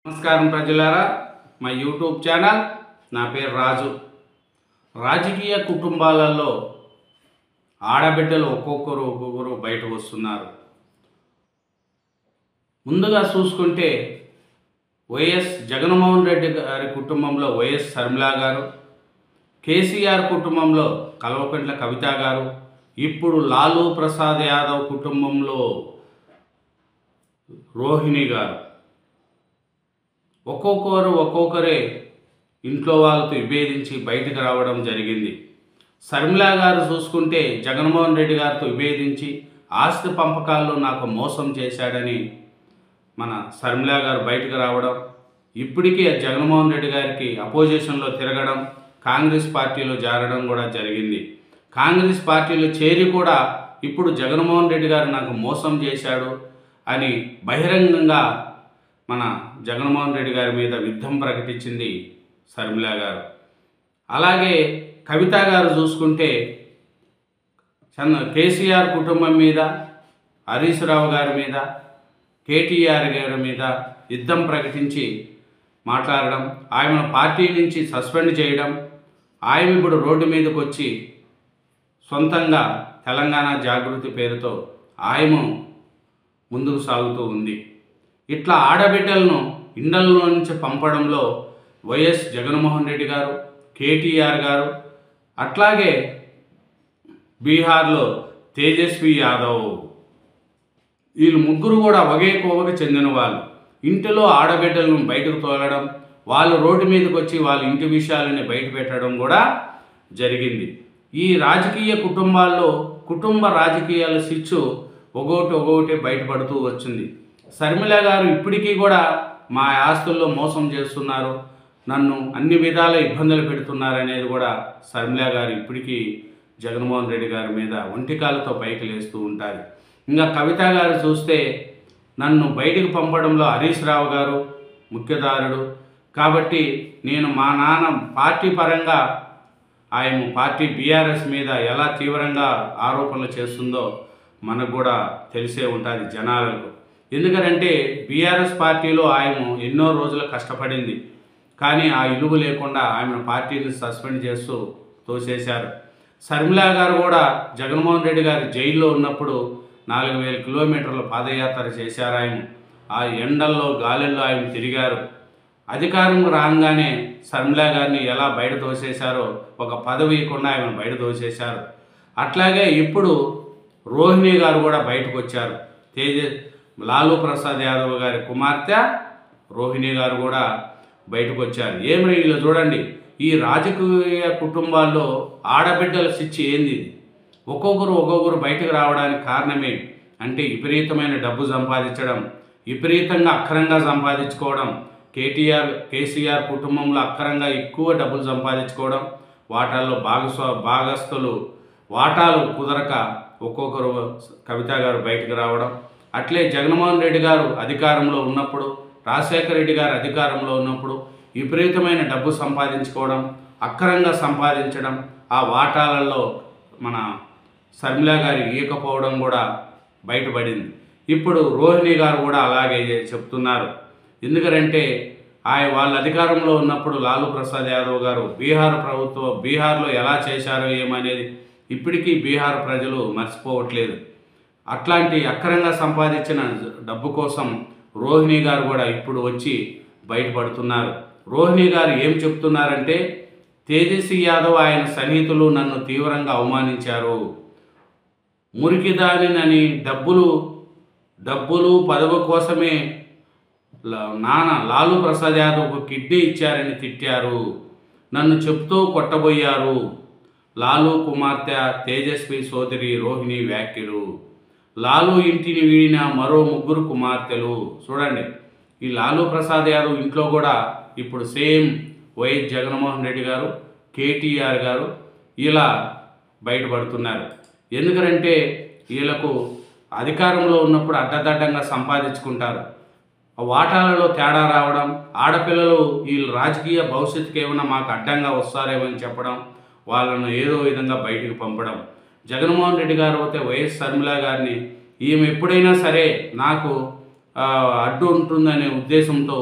నమస్కారం ప్రజలారా, మా యూట్యూబ్ ఛానల్. నా పేరు రాజు. రాజకీయ కుటుంబాలలో ఆడబిడ్డలు ఒక్కొక్కరు బయటకు వస్తున్నారు. ముందుగా చూసుకుంటే వైఎస్ జగన్మోహన్ రెడ్డి గారి కుటుంబంలో వైఎస్ షర్మిల గారు, కేసీఆర్ కుటుంబంలో కల్వకుంట్ల కవిత గారు, ఇప్పుడు లాలూ ప్రసాద్ యాదవ్ కుటుంబంలో రోహిణి గారు, ఒక్కొక్కరే ఇంట్లో వాళ్ళతో విభేదించి బయటకు రావడం జరిగింది. షర్మిల గారు చూసుకుంటే జగన్మోహన్ రెడ్డి గారితో విభేదించి ఆస్తి పంపకాల్లో నాకు మోసం చేశాడని మన షర్మిల గారు బయటకు రావడం, ఇప్పటికీ జగన్మోహన్ రెడ్డి గారికి అపోజిషన్లో తిరగడం, కాంగ్రెస్ పార్టీలో చేరడం కూడా జరిగింది. కాంగ్రెస్ పార్టీలో చేరి కూడా ఇప్పుడు జగన్మోహన్ రెడ్డి గారు నాకు మోసం చేశాడు అని బహిరంగంగా మన జగన్మోహన్ రెడ్డి గారి మీద యుద్ధం ప్రకటించింది షర్మిల గారు. అలాగే కవిత గారు చూసుకుంటే కేసీఆర్ కుటుంబం మీద, హరీష్ రావు గారి మీద, కేటీఆర్ గారి మీద యుద్ధం ప్రకటించి మాట్లాడడం, ఆయనను పార్టీ నుంచి సస్పెండ్ చేయడం, ఆయన ఇప్పుడు రోడ్డు మీదకి వచ్చి సొంతంగా తెలంగాణ జాగృతి పేరుతో ఆయన ముందుకు సాగుతూ ఉంది. ఇట్లా ఆడబిడ్డలను ఇండల్లో నుంచి పంపడంలో వైఎస్ జగన్మోహన్ రెడ్డి గారు, కేటీఆర్ గారు, అట్లాగే బీహార్లో తేజస్వి యాదవ్, వీళ్ళు ముగ్గురు కూడా ఒకే కోవకు చెందిన వాళ్ళు. ఇంటిలో ఆడబిడ్డలను బయటకు తోలడం, వాళ్ళు రోడ్డు మీదకి వచ్చి వాళ్ళ ఇంటి విషయాలని బయట పెట్టడం కూడా జరిగింది. ఈ రాజకీయ కుటుంబాల్లో కుటుంబ రాజకీయాల స్విచ్ ఒక్కొక్కటి బయటపడుతూ వచ్చింది. షర్మిల గారు ఇప్పటికీ కూడా మా ఆస్తుల్లో మోసం చేస్తున్నారు, నన్ను అన్ని విధాల ఇబ్బందులు పెడుతున్నారు అనేది కూడా షర్మిల గారు ఇప్పటికీ జగన్మోహన్ రెడ్డి గారి మీద ఒంటికాలతో పైకి లేస్తూ ఉంటారు. ఇంకా కవిత గారు చూస్తే నన్ను బయటకు పంపడంలో హరీష్ రావు గారు ముఖ్యదారుడు కాబట్టి నేను మా నాన్న పార్టీ పరంగా ఆయన పార్టీ బీఆర్ఎస్ మీద ఎలా తీవ్రంగా ఆరోపణలు చేస్తుందో మనకు కూడా తెలిసే ఉంటుంది జనాలకు. ఎందుకంటే బీఆర్ఎస్ పార్టీలో ఆయన ఎన్నో రోజులు కష్టపడింది, కానీ ఆ ఇలువ లేకుండా ఆమెను పార్టీని సస్పెండ్ చేస్తూ తోసేశారు. షర్మిల గారు కూడా జగన్మోహన్ రెడ్డి గారు జైల్లో ఉన్నప్పుడు 4000 కిలోమీటర్ల పాదయాత్ర చేశారు. ఆయన ఆ ఎండల్లో గాలిల్లో ఆయన తిరిగారు. అధికారం రాగానే షర్మిల గారిని ఎలా బయట తోసేశారో, ఒక పదవి ఇవ్వకుండా ఆమెను బయట తోసేశారు. అట్లాగే ఇప్పుడు రోహిణి గారు కూడా బయటకు వచ్చారు. లాలూ ప్రసాద్ యాదవ్ గారి కుమార్తె రోహిణి గారు కూడా బయటకు వచ్చారు. ఏమి వీళ్ళు చూడండి, ఈ రాజకీయ కుటుంబాల్లో ఆడబిడ్డల శిక్ష ఏంది? ఒక్కొక్కరు బయటకు రావడానికి కారణమే అంటే విపరీతమైన డబ్బు సంపాదించడం, విపరీతంగా అక్రంగా సంపాదించుకోవడం, కేసీఆర్ కుటుంబంలో అక్రంగా ఎక్కువ డబ్బులు సంపాదించుకోవడం, వాటాల్లో భాగస్తులు వాటాలు కుదరక ఒక్కొక్కరు కవిత గారు బయటకు రావడం, అట్లే జగన్మోహన్ రెడ్డి గారు అధికారంలో ఉన్నప్పుడు, రాజశేఖర రెడ్డి గారు అధికారంలో ఉన్నప్పుడు విపరీతమైన డబ్బు సంపాదించుకోవడం, అక్రంగా సంపాదించడం, ఆ వాటాలలో మన షర్మిల గారు ఇవ్వకపోవడం కూడా బయటపడింది. ఇప్పుడు రోహిణి గారు కూడా అలాగే చెప్తున్నారు. ఎందుకంటే వాళ్ళ అధికారంలో ఉన్నప్పుడు లాలూ ప్రసాద్ యాదవ్ గారు బీహార్లో ఎలా చేశారో ఏమనేది ఇప్పటికీ బీహార్ ప్రజలు మర్చిపోవట్లేదు. అట్లాంటి అక్రంగా సంపాదించిన డబ్బు కోసం రోహిణి గారు కూడా ఇప్పుడు వచ్చి బయటపడుతున్నారు. రోహిణి గారు ఏం చెప్తున్నారంటే, తేజస్వి యాదవ్ ఆయన సన్నిహితులు నన్ను తీవ్రంగా అవమానించారు, మురికిదానినని డబ్బులు పదవి కోసమే నాన్న లాలూ ప్రసాద్ యాదవ్కు కిడ్నీ ఇచ్చారని తిట్టారు, నన్ను చెప్తూ కొట్టబోయారు. లాలూ కుమార్తె తేజస్వి సోదరి రోహిణి వ్యాఖ్యలు. లాలూ ఇంటిని వీడిన మరో 3 కుమార్తెలు. చూడండి, ఈ లాలూ ప్రసాద్ యాదవ్ ఇంట్లో కూడా ఇప్పుడు సేమ్ వైఎస్ జగన్మోహన్ రెడ్డి గారు, కేటీఆర్ గారు ఇలా బయటపడుతున్నారు. ఎందుకంటే వీళ్ళకు అధికారంలో ఉన్నప్పుడు అడ్డదడ్డంగా సంపాదించుకుంటారు, వాటాలలో తేడా రావడం, ఆడపిల్లలు వీళ్ళు రాజకీయ భవిష్యత్తుకి ఏమైనా మాకు అడ్డంగా వస్తారేమని చెప్పడం, వాళ్ళను ఏదో విధంగా బయటకు పంపడం. జగన్మోహన్ రెడ్డి గారు అయితే వైఎస్ షర్మిల గారిని ఈమె ఎప్పుడైనా సరే నాకు అడ్డు ఉంటుందనే ఉద్దేశంతో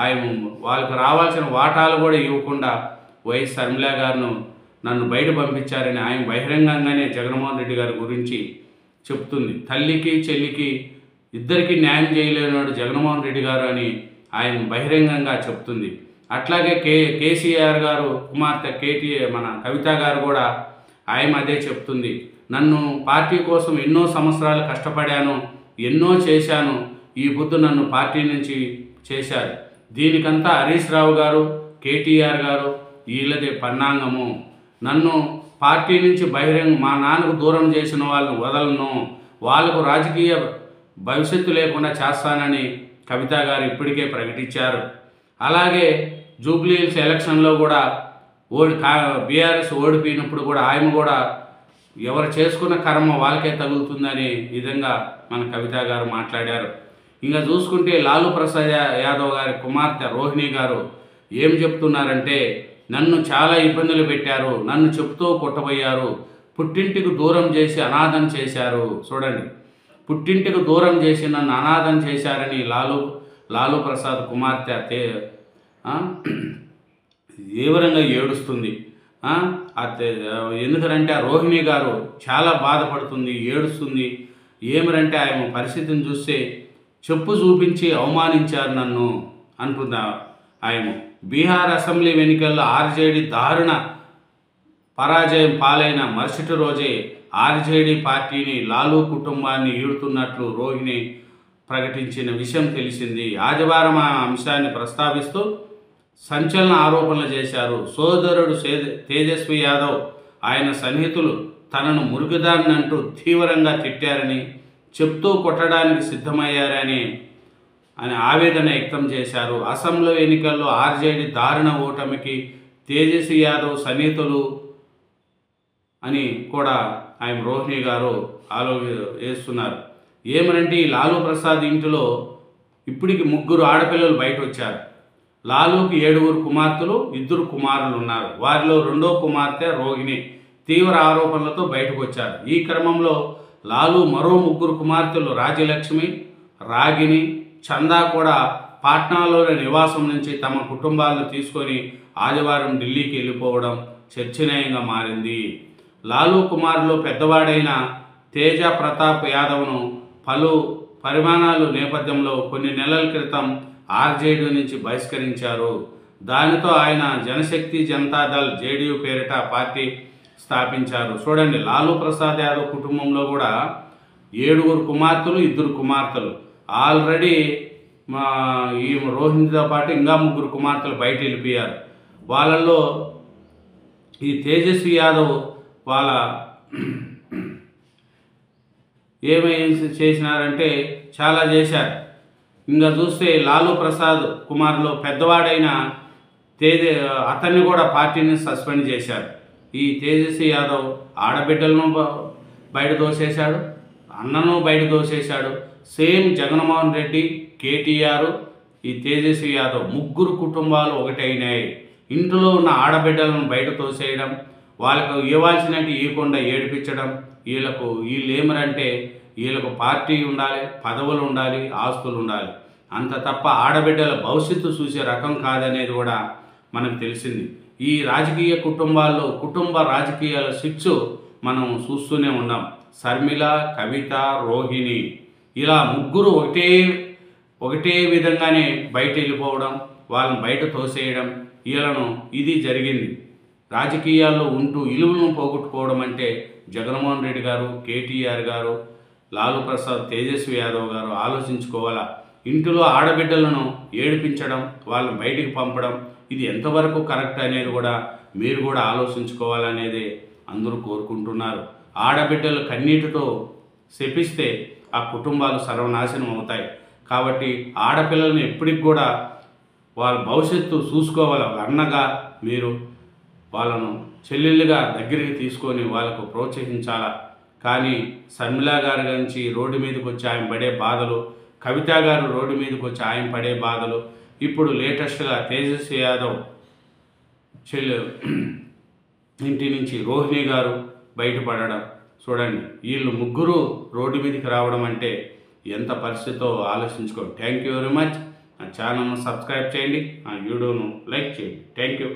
ఆయన వాళ్ళకు రావాల్సిన వాటాలు కూడా ఇవ్వకుండా వైఎస్ షర్మిల గారును నన్ను బయట పంపించారని ఆయన బహిరంగంగానే జగన్మోహన్ రెడ్డి గారి గురించి చెప్తుంది. తల్లికి చెల్లికి ఇద్దరికి న్యాయం చేయలేనాడు జగన్మోహన్ రెడ్డి గారు అని ఆయన బహిరంగంగా చెప్తుంది. అట్లాగే కేసీఆర్ గారు కుమార్తె మన కవిత గారు కూడా ఆయన అదే చెప్తుంది. నన్ను పార్టీ కోసం ఎన్నో సంవత్సరాలు కష్టపడాను, ఎన్నో చేశాను, ఈ పొద్దు నన్ను పార్టీ నుంచి చేశారు. దీనికంతా హరీష్ రావు గారు, కేటీఆర్ గారు వీళ్ళదే పన్నాంగము. నన్ను పార్టీ నుంచి మా నాన్నకు దూరం చేసిన వాళ్ళని వదలను, వాళ్ళకు రాజకీయ భవిష్యత్తు లేకుండా చేస్తానని కవిత గారు ఇప్పటికే ప్రకటించారు. అలాగే జూబ్లీ హిల్స్ ఎలక్షన్లో కూడా బీఆర్ఎస్ ఓడిపోయినప్పుడు కూడా ఆయన కూడా ఎవరు చేసుకున్న కర్మ వాళ్ళకే తగులుతుందనే విధంగా మన కవిత గారు మాట్లాడారు. ఇంకా చూసుకుంటే లాలూ ప్రసాద్ యాదవ్ గారి కుమార్తె రోహిణి గారు ఏం చెప్తున్నారంటే, నన్ను చాలా ఇబ్బందులు పెట్టారు, నన్ను చెప్తూ కొట్టబోయారు, పుట్టింటికి దూరం చేసి అనాథం చేశారు. చూడండి, పుట్టింటికి దూరం చేసి నన్ను అనాథం చేశారని లాలూ ప్రసాద్ కుమార్తె తీవ్రంగా ఏడుస్తుంది. ఎందుకంటే ఆ రోహిణి గారు చాలా బాధపడుతుంది, ఏడుస్తుంది. ఏమిరంటే ఆయన పరిస్థితిని చూస్తే చెప్పు చూపించి అవమానించారు నన్ను అంటుందా ఆయన. బీహార్ అసెంబ్లీ ఎన్నికల్లో ఆర్జేడీ దారుణ పరాజయం పాలైన మరుసటి రోజే ఆర్జేడీ పార్టీని లాలూ కుటుంబాన్ని ఈడుతున్నట్లు రోహిణి ప్రకటించిన విషయం తెలిసింది. ఆదివారం ఆ అంశాన్ని ప్రస్తావిస్తూ సంచలన ఆరోపణలు చేశారు. సోదరుడు తేజస్వి యాదవ్, ఆయన సన్నిహితులు తనను మురుగుదాన్నంటూ తీవ్రంగా తిట్టారని, చెప్తూ కొట్టడానికి సిద్ధమయ్యారని ఆవేదన వ్యక్తం చేశారు. అసెంబ్లీ ఎన్నికల్లో ఆర్జేడీ దారుణ ఓటమికి తేజస్వి యాదవ్ సన్నిహితులు అని కూడా ఆయన రోహిణి గారు వేస్తున్నారు. ఏమనంటే ఈ లాలూ ప్రసాద్ ఇంటిలో ఇప్పటికి 3 ఆడపిల్లలు బయట వచ్చారు. లాలూకి 7 కుమార్తెలు, 2 కుమారులు ఉన్నారు. వారిలో 2వ కుమార్తె రోహిణి తీవ్ర ఆరోపణలతో బయటకు వచ్చారు. ఈ క్రమంలో లాలూ మరో 3 కుమార్తెలు రాజ్యలక్ష్మి, రాగిణి, చందా కూడా పాట్నాలోని నివాసం నుంచి తమ కుటుంబాలను తీసుకొని ఆదివారం ఢిల్లీకి వెళ్ళిపోవడం చర్చనీయంగా మారింది. లాలూ కుమారులో పెద్దవాడైన తేజ ప్రతాప్ యాదవ్ను పలు పరిమాణాల నేపథ్యంలో కొన్ని నెలల క్రితం ఆర్జేడీ నుంచి బహిష్కరించారు. దానితో ఆయన జనశక్తి జనతాదళ్ జేడీయూ పేరిట పార్టీ స్థాపించారు. చూడండి, లాలూ ప్రసాద్ యాదవ్ కుటుంబంలో కూడా 7 కుమార్తెలు, 2 కుమార్తెలు. ఆల్రెడీ ఈ రోహిణితో పాటు ఇంకా 3 కుమార్తెలు బయట వెళ్ళిపోయారు. వాళ్ళల్లో ఈ తేజస్వి యాదవ్ వాళ్ళ ఏమేమి చేసినారంటే చాలా చేశారు. ఇంకా చూస్తే లాలూ ప్రసాద్ కుమార్లో పెద్దవాడైన అతన్ని కూడా పార్టీని సస్పెండ్ చేశారు. ఈ తేజస్వి యాదవ్ ఆడబిడ్డలను బయట దోసేశాడు, అన్నను బయట దోసేశాడు. సేమ్ జగన్మోహన్ రెడ్డి, కేటీఆర్, ఈ తేజస్వి యాదవ్ 3 కుటుంబాలు ఒకటైనాయి. ఇంట్లో ఉన్న ఆడబిడ్డలను బయట తోసేయడం, వాళ్ళకు ఇవ్వాల్సినట్టు ఇవ్వకుండా ఏడిపించడం. వీళ్ళు ఏమరంటే వీళ్ళకు పార్టీ ఉండాలి, పదవులు ఉండాలి, ఆస్తులు ఉండాలి, అంత తప్ప ఆడబిడ్డల భవిష్యత్తు చూసే రకం కాదనేది కూడా మనకు తెలిసింది. ఈ రాజకీయ కుటుంబాల్లో కుటుంబ రాజకీయాల శిక్ష మనం చూస్తూనే ఉన్నాం. షర్మిల, కవిత, రోహిణి ఇలా 3 ఒకటే విధంగానే బయట వెళ్ళిపోవడం, వాళ్ళని బయట తోసేయడం, ఇది జరిగింది. రాజకీయాల్లో ఉంటూ విలువలను పోగొట్టుకోవడం అంటే జగన్మోహన్ రెడ్డి గారు, కేటీఆర్ గారు, లాలూ ప్రసాద్, తేజస్వి యాదవ్ గారు ఆలోచించుకోవాలా. ఇంటిలో ఆడబిడ్డలను ఏడిపించడం, వాళ్ళని బయటికి పంపడం, ఇది ఎంతవరకు కరెక్ట్ అనేది కూడా మీరు కూడా ఆలోచించుకోవాలనేది అందరూ కోరుకుంటున్నారు. ఆడబిడ్డలు కన్నీటితో శపిస్తే ఆ కుటుంబాలు సర్వనాశనం అవుతాయి. కాబట్టి ఆడపిల్లలను ఎప్పటికి కూడా వాళ్ళ భవిష్యత్తు చూసుకోవాలి. ఒక అన్నగా మీరు వాళ్ళను చెల్లెళ్ళుగా దగ్గరికి తీసుకొని వాళ్ళకు ప్రోత్సహించాలా. కానీ షర్మిల గారి గురించి రోడ్డు మీదకి వచ్చి ఆయన పడే బాధలు, కవిత గారు రోడ్డు మీదకి వచ్చి ఆయన పడే బాధలు, ఇప్పుడు లేటెస్ట్గా తేజస్వి యాదవ్ ఇంటి నుంచి రోహిణి గారు బయటపడడం చూడండి. వీళ్ళు 3 రోడ్డు మీదకి రావడం అంటే ఎంత పరిస్థితితో ఆలోచించుకోండి. Thank you very much. ఛానల్ను సబ్స్క్రైబ్ చేయండి, నా వీడియోను లైక్ చేయండి. Thank you.